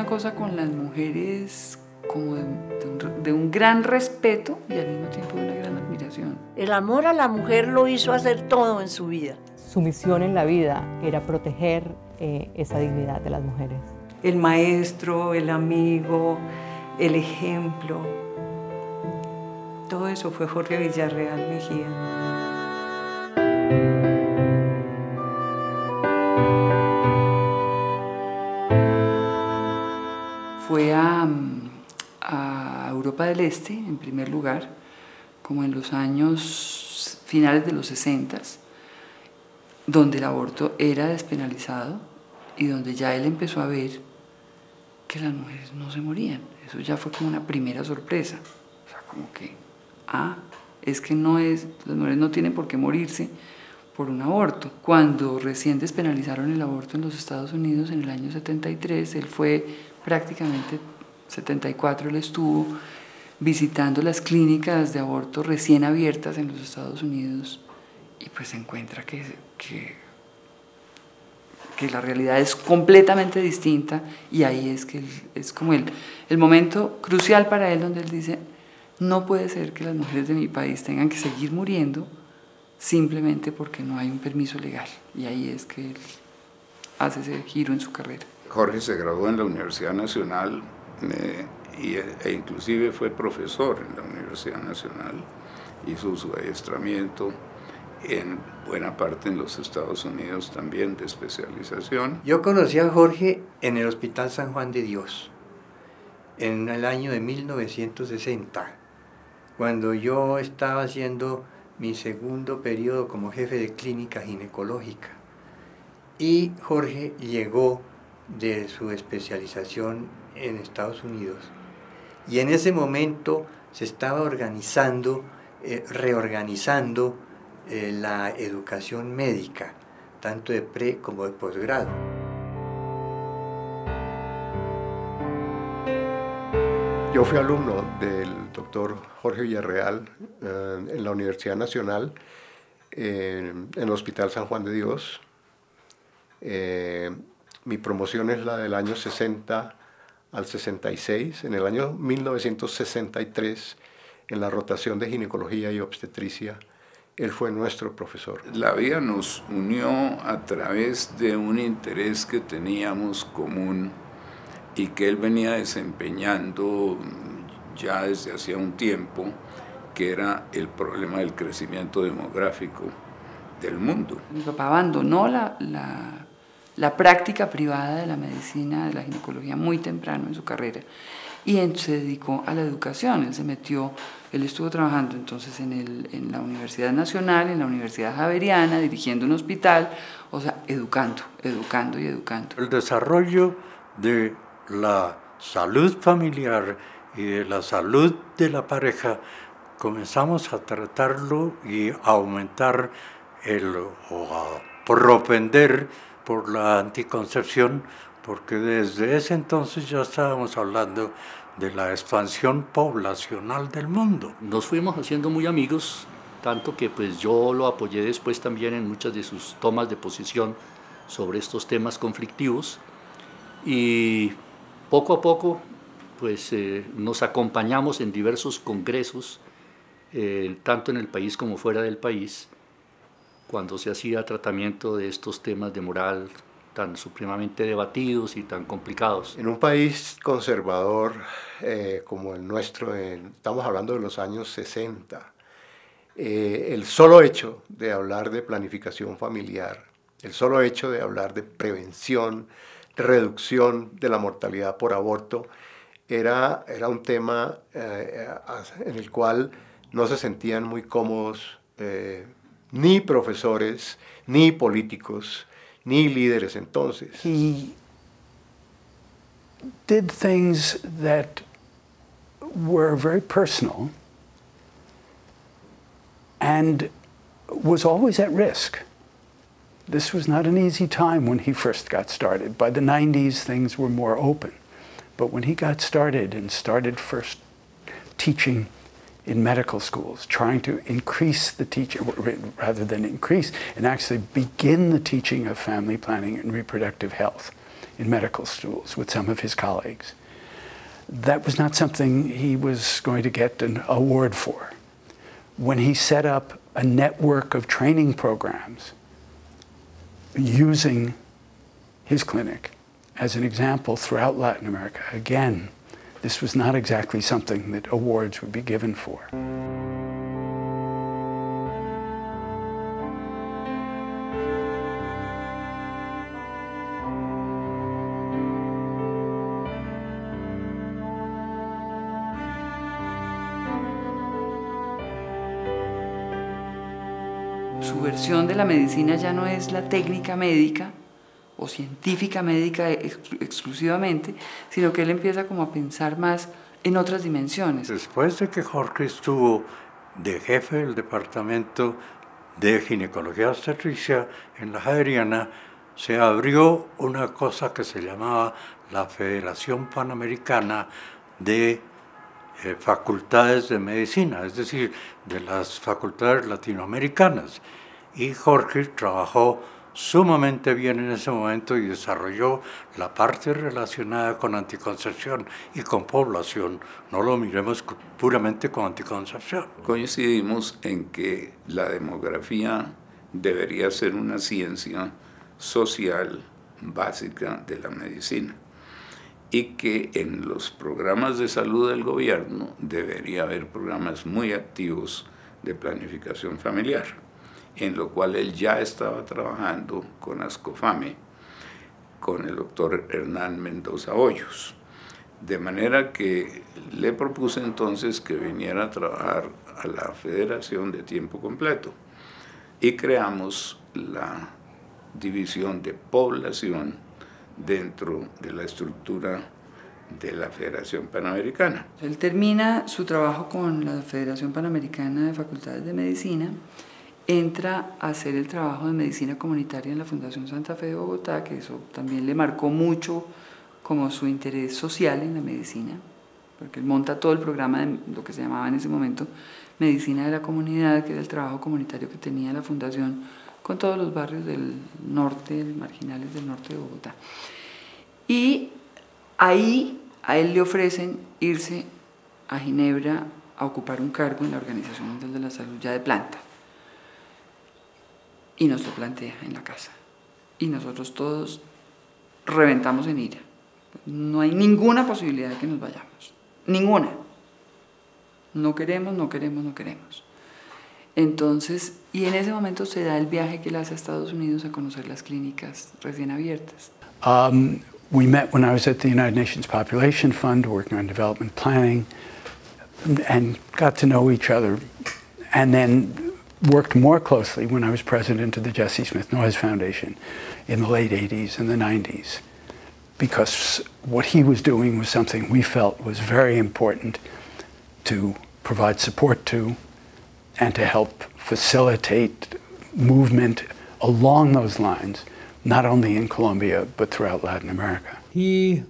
una cosa con las mujeres como de un gran respeto y al mismo tiempo de una gran admiración. El amor a la mujer lo hizo hacer todo en su vida. Su misión en la vida era proteger esa dignidad de las mujeres. El maestro, el amigo, el ejemplo. Todo eso fue Jorge Villarreal Mejía. Fue a Europa del Este, en primer lugar, como en los años finales de los 60, donde el aborto era despenalizado y donde ya él empezó a ver que las mujeres no se morían. Eso ya fue como una primera sorpresa. O sea, como que, es que las mujeres no tienen por qué morirse por un aborto. Cuando recién despenalizaron el aborto en los Estados Unidos en el año 73, él fue prácticamente 74, él estuvo visitando las clínicas de aborto recién abiertas en los Estados Unidos y pues se encuentra que la realidad es completamente distinta y ahí es que es como el momento crucial para él donde él dice, no puede ser que las mujeres de mi país tengan que seguir muriendo simplemente porque no hay un permiso legal, y ahí es que él hace ese giro en su carrera. Jorge se graduó en la Universidad Nacional e inclusive fue profesor en la Universidad Nacional, hizo su adiestramiento en buena parte en los Estados Unidos también de especialización. Yo conocí a Jorge en el Hospital San Juan de Dios en el año de 1960, cuando yo estaba haciendo mi segundo periodo como jefe de clínica ginecológica, y Jorge llegó de su especialización en Estados Unidos, y en ese momento se estaba reorganizando la educación médica, tanto de pre como de posgrado. Yo fui alumno del doctor Jorge Villarreal en la Universidad Nacional, en el Hospital San Juan de Dios. Mi promoción es la del año 60 al 66. En el año 1963, en la rotación de ginecología y obstetricia, él fue nuestro profesor. La vida nos unió a través de un interés que teníamos común y que él venía desempeñando ya desde hacía un tiempo, que era el problema del crecimiento demográfico del mundo. Mi papá abandonó la práctica privada de la medicina, de la ginecología, muy temprano en su carrera, y se dedicó a la educación. Él estuvo trabajando entonces en la Universidad Nacional, en la Universidad Javeriana, dirigiendo un hospital, o sea, educando y educando. El desarrollo de la salud familiar y de la salud de la pareja, comenzamos a tratarlo y a aumentar o a propender por la anticoncepción, porque desde ese entonces ya estábamos hablando de la expansión poblacional del mundo. Nos fuimos haciendo muy amigos, tanto que pues yo lo apoyé después también en muchas de sus tomas de posición sobre estos temas conflictivos, y poco a poco pues nos acompañamos en diversos congresos, tanto en el país como fuera del país, cuando se hacía tratamiento de estos temas de moral tan supremamente debatidos y tan complicados. En un país conservador como el nuestro, estamos hablando de los años 60, el solo hecho de hablar de planificación familiar, el solo hecho de hablar de prevención, de reducción de la mortalidad por aborto, era un tema en el cual no se sentían muy cómodos ni profesores, ni políticos, ni líderes entonces. He did things that were very personal and was always at risk. This was not an easy time when he first got started. By the 90s, things were more open. But when he got started and started first teaching in medical schools, trying to increase the teaching, rather than increase, and actually begin the teaching of family planning and reproductive health in medical schools with some of his colleagues. That was not something he was going to get an award for. When he set up a network of training programs using his clinic as an example throughout Latin America, again, this was not exactly something that awards would be given for. Su versión de la medicina ya no es la técnica médica o científica médica exclusivamente, sino que él empieza como a pensar más en otras dimensiones. Después de que Jorge estuvo de jefe del departamento de ginecología obstetricia en la Javeriana, se abrió una cosa que se llamaba la Federación Panamericana de facultades de medicina, es decir, de las facultades latinoamericanas. Y Jorge trabajó sumamente bien en ese momento y desarrolló la parte relacionada con anticoncepción y con población. No lo miremos puramente con anticoncepción. Coincidimos en que la demografía debería ser una ciencia social básica de la medicina y que en los programas de salud del gobierno debería haber programas muy activos de planificación familiar, en lo cual él ya estaba trabajando con Ascofame, con el doctor Hernán Mendoza Hoyos. De manera que le propuse entonces que viniera a trabajar a la Federación de tiempo completo y creamos la división de población dentro de la estructura de la Federación Panamericana. Él termina su trabajo con la Federación Panamericana de Facultades de Medicina, entra a hacer el trabajo de medicina comunitaria en la Fundación Santa Fe de Bogotá, que eso también le marcó mucho como su interés social en la medicina, porque él monta todo el programa de lo que se llamaba en ese momento Medicina de la Comunidad, que era el trabajo comunitario que tenía la Fundación con todos los barrios del norte, marginales del norte de Bogotá. Y ahí a él le ofrecen irse a Ginebra a ocupar un cargo en la Organización Mundial de la Salud ya de planta. Y nos lo plantea en la casa. Y nosotros todos reventamos en ira. No hay ninguna posibilidad de que nos vayamos. Ninguna. No queremos, no queremos, no queremos. Entonces, y en ese momento se da el viaje que él hace a Estados Unidos a conocer las clínicas recién abiertas. We met when I was at the United Nations Population Fund working on development planning and got to know each other, and then worked more closely when I was president of the Jessie Smith Noyes Foundation in the late 80s and the 90s, because what he was doing was something we felt was very important to provide support to and to help facilitate movement along those lines, not only in Colombia, but throughout Latin America. He,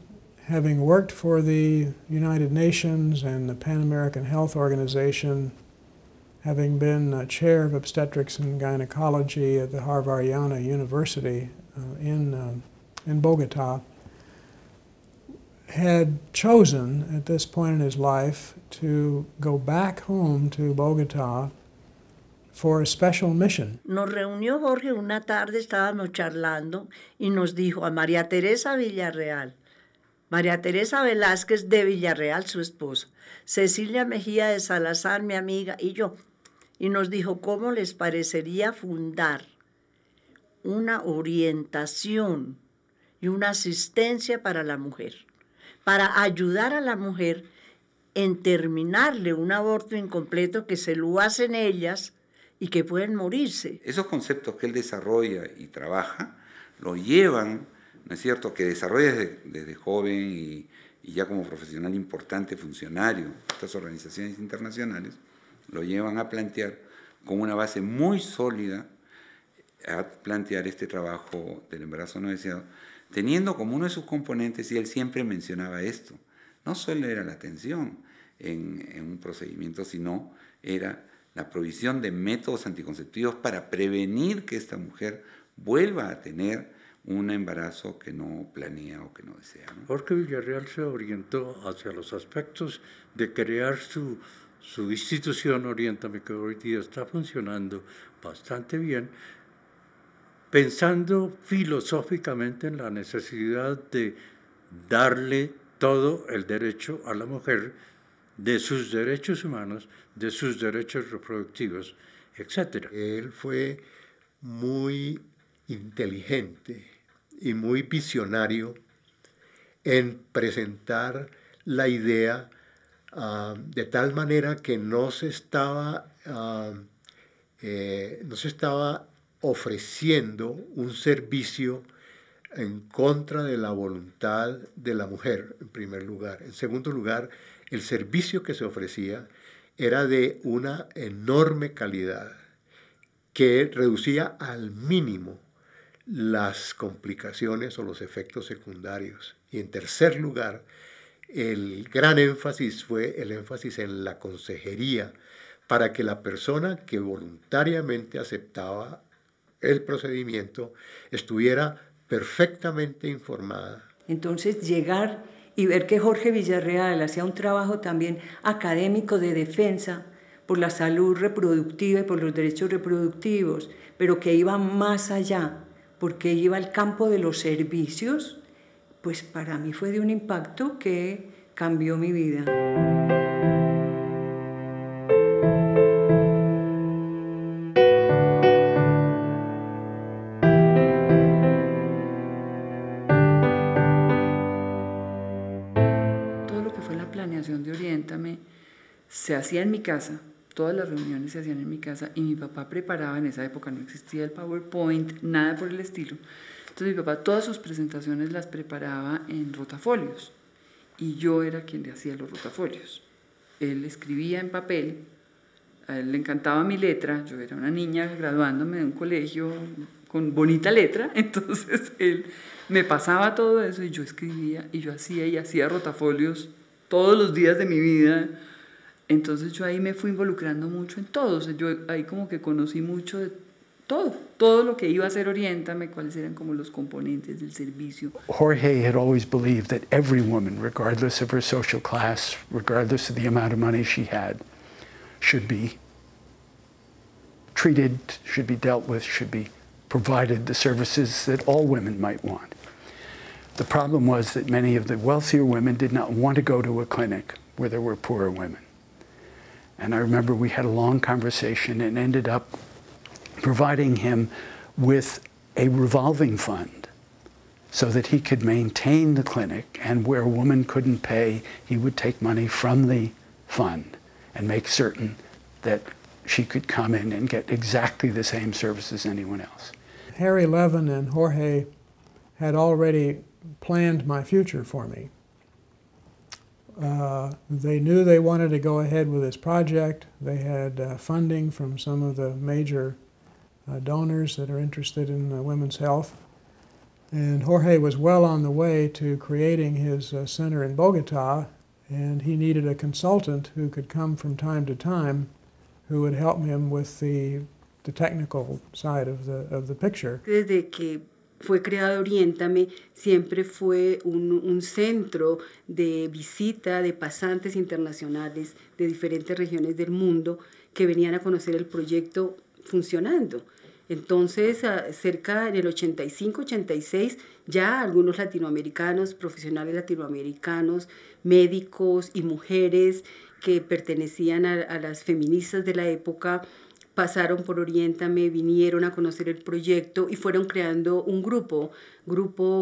having worked for the United Nations and the Pan American Health Organization, having been chair of obstetrics and gynecology at the Javeriana University in Bogota, had chosen at this point in his life to go back home to Bogota for a special mission. Nos reunió Jorge una tarde, estábamos charlando y nos dijo a María Teresa Villarreal, María Teresa Velázquez de Villarreal, su esposa, Cecilia Mejía de Salazar, mi amiga, y yo. Y nos dijo cómo les parecería fundar una orientación y una asistencia para la mujer, para ayudar a la mujer en terminarle un aborto incompleto que se lo hacen ellas y que pueden morirse. Esos conceptos que él desarrolla y trabaja, lo llevan, ¿no es cierto?, que desarrolla desde joven y ya como profesional importante, funcionario de estas organizaciones internacionales, lo llevan a plantear con una base muy sólida, a plantear este trabajo del embarazo no deseado, teniendo como uno de sus componentes, y él siempre mencionaba esto, no solo era la atención en un procedimiento, sino era la provisión de métodos anticonceptivos para prevenir que esta mujer vuelva a tener un embarazo que no planea o que no desea, ¿no? Jorge Villarreal se orientó hacia los aspectos de crear su institución Oriéntame, que hoy día está funcionando bastante bien, pensando filosóficamente en la necesidad de darle todo el derecho a la mujer, de sus derechos humanos, de sus derechos reproductivos, etc. Él fue muy inteligente y muy visionario en presentar la idea de tal manera que no se estaba ofreciendo un servicio en contra de la voluntad de la mujer, en primer lugar. En segundo lugar, el servicio que se ofrecía era de una enorme calidad que reducía al mínimo las complicaciones o los efectos secundarios. Y en tercer lugar, el gran énfasis fue el énfasis en la consejería para que la persona que voluntariamente aceptaba el procedimiento estuviera perfectamente informada. Entonces llegar y ver que Jorge Villarreal hacía un trabajo también académico de defensa por la salud reproductiva y por los derechos reproductivos, pero que iba más allá, porque iba al campo de los servicios, pues para mí fue de un impacto que cambió mi vida. Todo lo que fue la planeación de Oriéntame se hacía en mi casa. Todas las reuniones se hacían en mi casa y mi papá preparaba, en esa época no existía el PowerPoint, nada por el estilo. Entonces mi papá todas sus presentaciones las preparaba en rotafolios y yo era quien le hacía los rotafolios. Él escribía en papel, a él le encantaba mi letra, yo era una niña graduándome de un colegio con bonita letra, entonces él me pasaba todo eso y yo escribía y yo hacía rotafolios todos los días de mi vida. Entonces yo ahí me fui involucrando mucho en todo, o sea, yo ahí como que conocí mucho de todo lo que iba a ser Oriéntame, cuáles eran como los componentes del servicio. Jorge had always believed that every woman, regardless of her social class, regardless of the amount of money she had, should be treated, should be dealt with, should be provided the services that all women might want. The problem was that many of the wealthier women did not want to go to a clinic where there were poorer women. And I remember we had a long conversation and ended up providing him with a revolving fund so that he could maintain the clinic, and where a woman couldn't pay, he would take money from the fund and make certain that she could come in and get exactly the same service as anyone else. Harry Levin and Jorge had already planned my future for me. They knew they wanted to go ahead with this project. They had funding from some of the major donors that are interested in women's health. And Jorge was well on the way to creating his center in Bogota, and he needed a consultant who could come from time to time who would help him with the technical side of the picture. Desde que fue creado Oriéntame, siempre fue un centro de visita de pasantes internacionales de diferentes regiones del mundo que venían a conocer el proyecto funcionando. Entonces, cerca del 85-86, ya algunos latinoamericanos, profesionales latinoamericanos, médicos y mujeres que pertenecían a las feministas de la época, pasaron por Oriéntame, vinieron a conocer el proyecto y fueron creando un grupo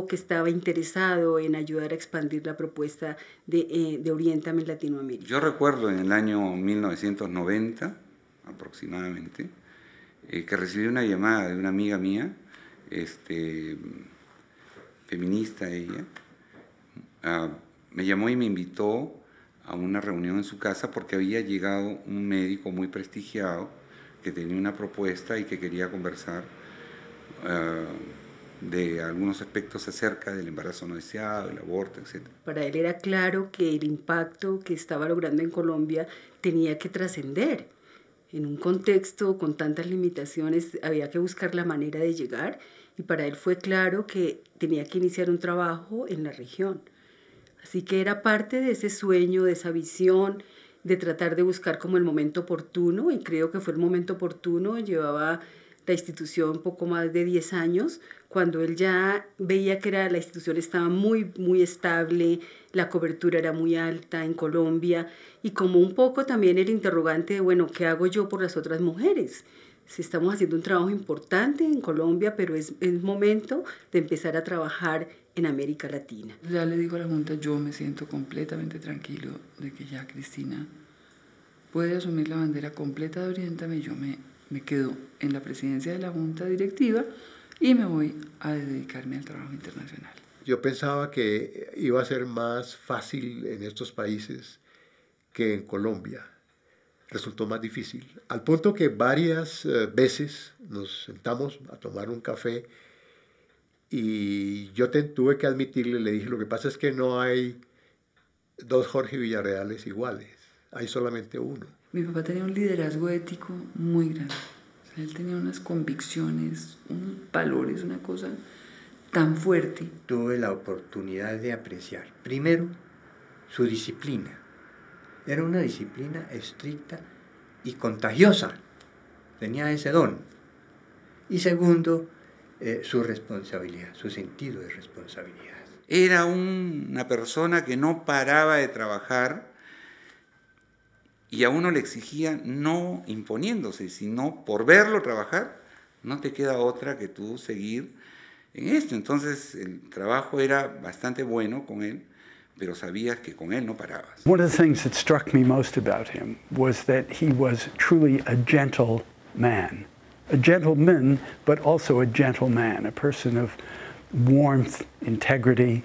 que estaba interesado en ayudar a expandir la propuesta de Oriéntame en Latinoamérica. Yo recuerdo en el año 1990, aproximadamente, que recibí una llamada de una amiga mía, feminista ella, me llamó y me invitó a una reunión en su casa porque había llegado un médico muy prestigiado que tenía una propuesta y que quería conversar de algunos aspectos acerca del embarazo no deseado, el aborto, etc. Para él era claro que el impacto que estaba logrando en Colombia tenía que trascender. en un contexto con tantas limitaciones había que buscar la manera de llegar, y para él fue claro que tenía que iniciar un trabajo en la región. Así que era parte de ese sueño, de esa visión, de tratar de buscar como el momento oportuno, y creo que fue el momento oportuno. Llevaba la institución poco más de 10 años, cuando él ya veía que la institución estaba muy, muy estable, la cobertura era muy alta en Colombia, y como un poco también el interrogante de, bueno, ¿qué hago yo por las otras mujeres? Si estamos haciendo un trabajo importante en Colombia, pero es momento de empezar a trabajar en América Latina. Ya le digo a la Junta, yo me siento completamente tranquilo de que ya Cristina puede asumir la bandera completa de Oriéntame. Yo me quedo en la presidencia de la Junta Directiva y me voy a dedicarme al trabajo internacional. Yo pensaba que iba a ser más fácil en estos países que en Colombia. Resultó más difícil, al punto que varias veces nos sentamos a tomar un café y yo tuve que admitirle, le dije, lo que pasa es que no hay dos Jorge Villarreales iguales, hay solamente uno. Mi papá tenía un liderazgo ético muy grande. O sea, él tenía unas convicciones, unos valores, una cosa tan fuerte. Tuve la oportunidad de apreciar, primero, su disciplina. Era una disciplina estricta y contagiosa. Tenía ese don. Y segundo, su responsabilidad, su sentido de responsabilidad. Era una persona que no paraba de trabajar y a uno le exigía no imponiéndose, sino por verlo trabajar, no te queda otra que tú seguir en esto. Entonces el trabajo era bastante bueno con él, pero sabías que con él no parabas. One of the things that struck me most about him was that he was truly a gentle man. A gentleman, but also a gentle man, a person of warmth, integrity.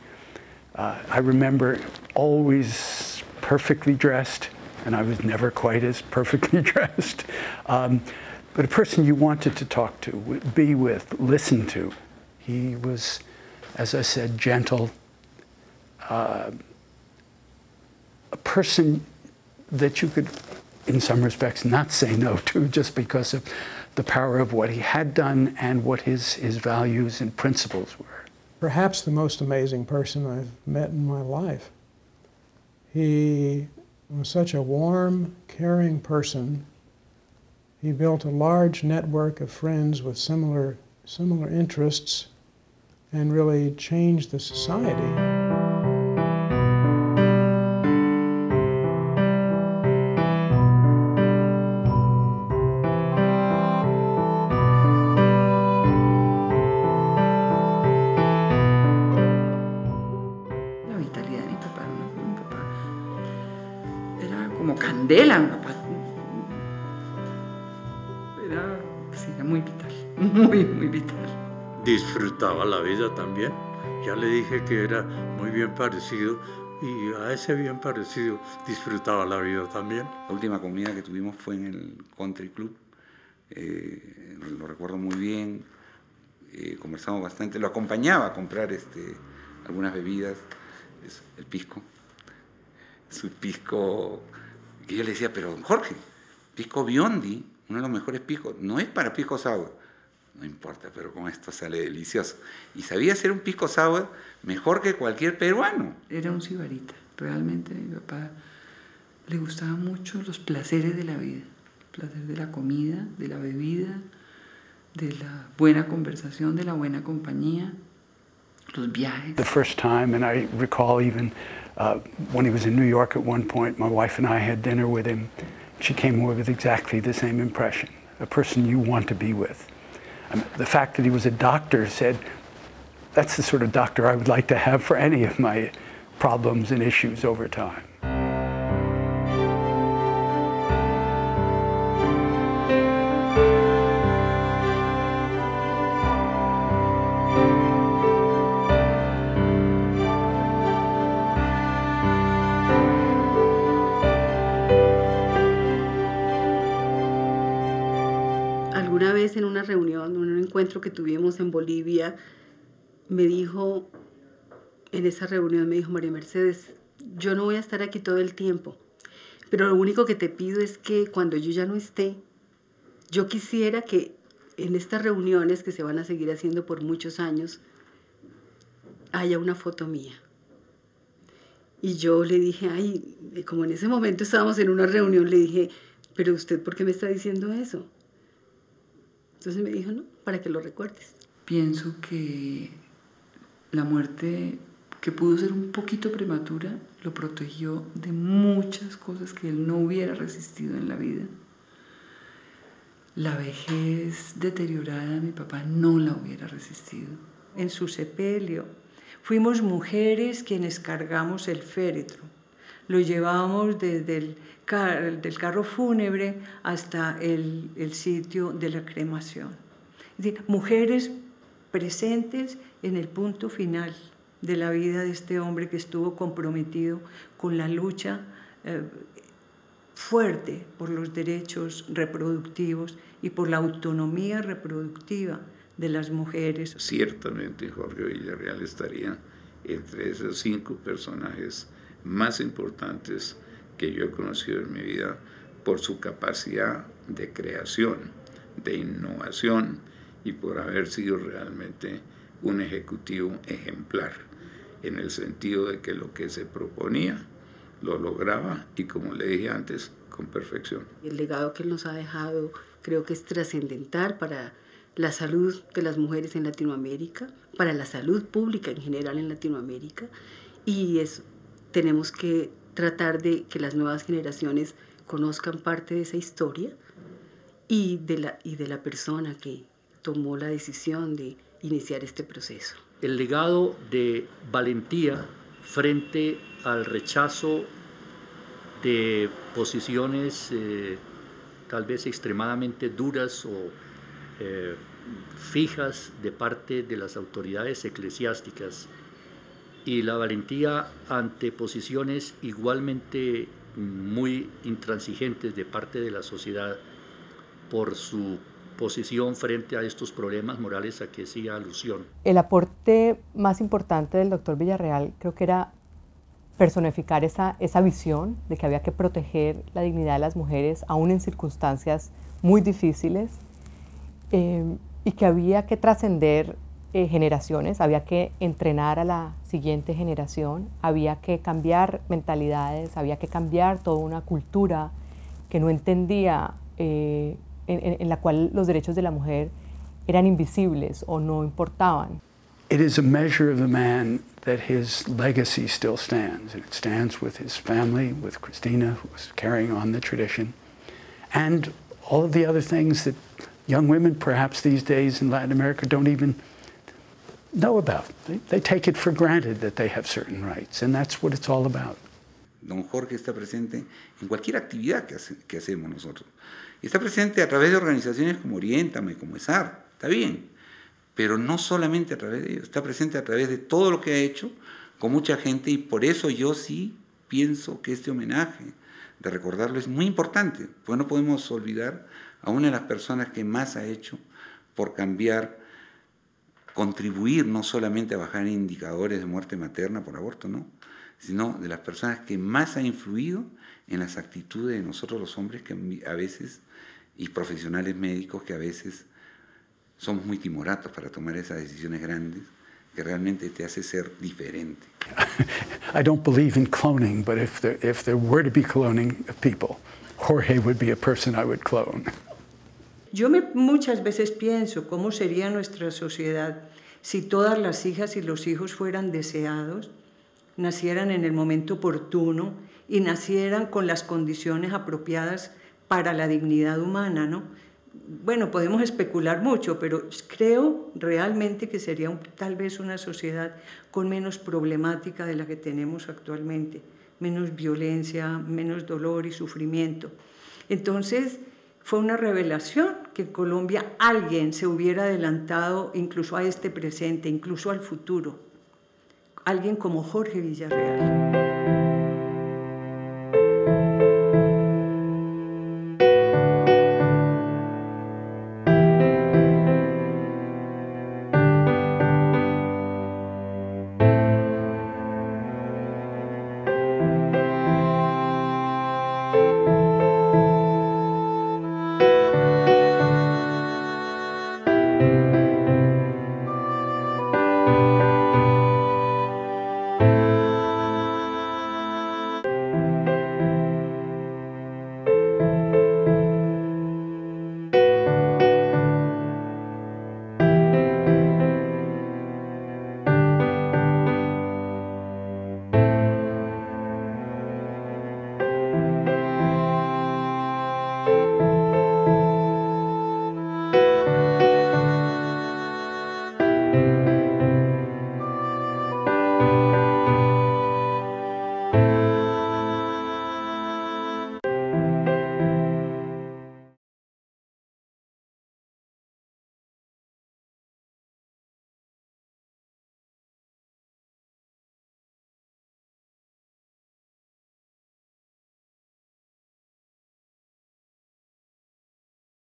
I remember always perfectly dressed, and I was never quite as perfectly dressed. But a person you wanted to talk to, be with, listen to. He was, as I said, gentle. A person that you could, in some respects, not say no to just because of the power of what he had done and what his values and principles were. Perhaps the most amazing person I've met in my life. He was such a warm, caring person. He built a large network of friends with similar interests and really changed the society. Candela, mi papá era muy vital, muy vital. Disfrutaba la vida también. Ya le dije que era muy bien parecido y a ese bien parecido disfrutaba la vida también. La última comida que tuvimos fue en el Country Club. Lo recuerdo muy bien. Conversamos bastante. Lo acompañaba a comprar algunas bebidas, el pisco. Su pisco, que yo le decía, pero Jorge, pisco Biondi, uno de los mejores piscos, no es para pisco sour. No importa, pero con esto sale delicioso. Y sabía hacer un pisco sour mejor que cualquier peruano. Era un sibarita. Realmente a mi papá le gustaban mucho los placeres de la vida. El placer de la comida, de la bebida, de la buena conversación, de la buena compañía, los viajes. The first time, and I recall even when he was in New York at one point, my wife and I had dinner with him. She came away with exactly the same impression, a person you want to be with. The fact that he was a doctor said, that's the sort of doctor I would like to have for any of my problems and issues over time. Alguna vez en una reunión, en un encuentro que tuvimos en Bolivia, me dijo, en esa reunión me dijo, María Mercedes, yo no voy a estar aquí todo el tiempo, pero lo único que te pido es que cuando yo ya no esté, yo quisiera que en estas reuniones que se van a seguir haciendo por muchos años haya una foto mía. Y yo le dije, ay, como en ese momento estábamos en una reunión, le dije, pero usted, ¿por qué me está diciendo eso? Entonces me dijo, no, para que lo recuerdes. Pienso que la muerte, que pudo ser un poquito prematura, lo protegió de muchas cosas que él no hubiera resistido en la vida. La vejez deteriorada, mi papá no la hubiera resistido. En su sepelio fuimos mujeres quienes cargamos el féretro. Lo llevábamos desde el carro fúnebre hasta el sitio de la cremación. Es decir, mujeres presentes en el punto final de la vida de este hombre que estuvo comprometido con la lucha fuerte por los derechos reproductivos y por la autonomía reproductiva de las mujeres. Ciertamente Jorge Villarreal estaría entre esos 5 personajes más importantes que yo he conocido en mi vida por su capacidad de creación, de innovación y por haber sido realmente un ejecutivo ejemplar, en el sentido de que lo que se proponía lo lograba y, como le dije antes, con perfección. El legado que él nos ha dejado creo que es trascendental para la salud de las mujeres en Latinoamérica, para la salud pública en general en Latinoamérica, y tenemos que tratar de que las nuevas generaciones conozcan parte de esa historia y de la persona que tomó la decisión de iniciar este proceso. El legado de valentía frente al rechazo de posiciones tal vez extremadamente duras o fijas de parte de las autoridades eclesiásticas, y la valentía ante posiciones igualmente muy intransigentes de parte de la sociedad por su posición frente a estos problemas morales a que hacía alusión. El aporte más importante del doctor Villarreal creo que era personificar esa visión de que había que proteger la dignidad de las mujeres aún en circunstancias muy difíciles, y que había que trascender generaciones, había que entrenar a la siguiente generación, había que cambiar mentalidades, había que cambiar toda una cultura que no entendía, en la cual los derechos de la mujer eran invisibles o no importaban. It is a measure of the man that his legacy still stands, and it stands with his family, with Cristina, who was carrying on the tradition, and all of the other things that young women perhaps these days in Latin America don't even know about. They take it for granted that they have certain rights, and that's what it's all about. Don Jorge está presente en cualquier actividad que hacemos nosotros. Y está presente a través de organizaciones como Oriéntame, como ESAR, está bien, pero no solamente a través de ellos, está presente a través de todo lo que ha hecho con mucha gente, y por eso yo sí pienso que este homenaje de recordarlo es muy importante, porque no podemos olvidar a una de las personas que más ha hecho por cambiar, contribuir no solamente a bajar indicadores de muerte materna por aborto, no, sino de las personas que más ha influido en las actitudes de nosotros los hombres, que a veces, y profesionales médicos que a veces somos muy timoratos para tomar esas decisiones grandes que realmente te hace ser diferente. I don't believe in cloning, but if there were to be cloning of people, Jorge would be a person I would clone. Yo muchas veces pienso cómo sería nuestra sociedad si todas las hijas y los hijos fueran deseados, nacieran en el momento oportuno y nacieran con las condiciones apropiadas para la dignidad humana, ¿no? Bueno, podemos especular mucho, pero creo realmente que sería tal vez una sociedad con menos problemática de la que tenemos actualmente, menos violencia, menos dolor y sufrimiento. Entonces, fue una revelación que en Colombia alguien se hubiera adelantado incluso a este presente, incluso al futuro. Alguien como Jorge Villarreal.